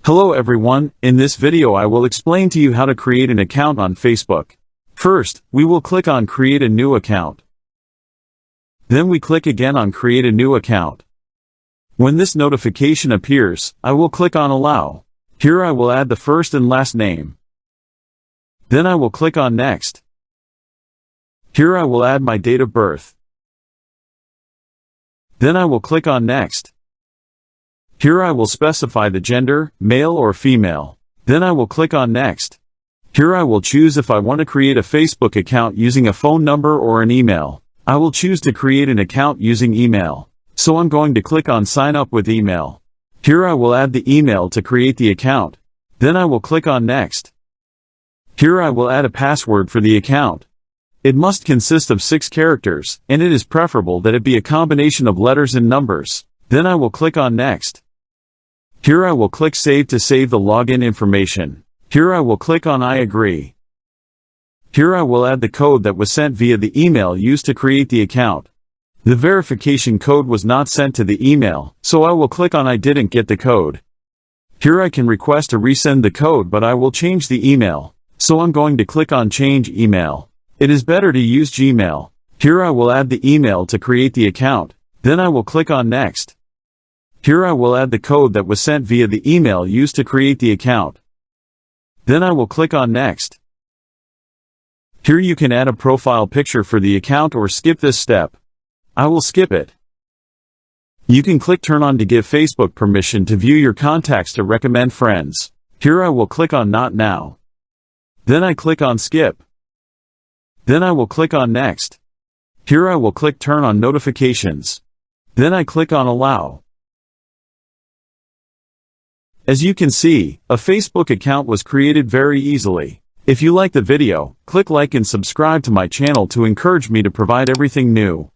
Hello everyone, in this video I will explain to you how to create an account on Facebook. First, we will click on Create a New Account. Then we click again on Create a New Account. When this notification appears, I will click on Allow. Here I will add the first and last name. Then I will click on Next. Here I will add my date of birth. Then I will click on Next. Here I will specify the gender, male or female. Then I will click on Next. Here I will choose if I want to create a Facebook account using a phone number or an email. I will choose to create an account using email. So I'm going to click on Sign Up with Email. Here I will add the email to create the account. Then I will click on Next. Here I will add a password for the account. It must consist of 6 characters, and it is preferable that it be a combination of letters and numbers. Then I will click on Next. Here I will click Save to save the login information. Here I will click on I agree. Here I will add the code that was sent via the email used to create the account. The verification code was not sent to the email, so I will click on I didn't get the code. Here I can request to resend the code, but I will change the email. So I'm going to click on Change Email. It is better to use Gmail. Here I will add the email to create the account. Then I will click on Next. Here I will add the code that was sent via the email used to create the account. Then I will click on Next. Here you can add a profile picture for the account or skip this step. I will skip it. You can click Turn on to give Facebook permission to view your contacts to recommend friends. Here I will click on Not Now. Then I click on Skip. Then I will click on Next. Here I will click Turn on Notifications. Then I click on Allow. As you can see, a Facebook account was created very easily. If you like the video, click like and subscribe to my channel to encourage me to provide everything new.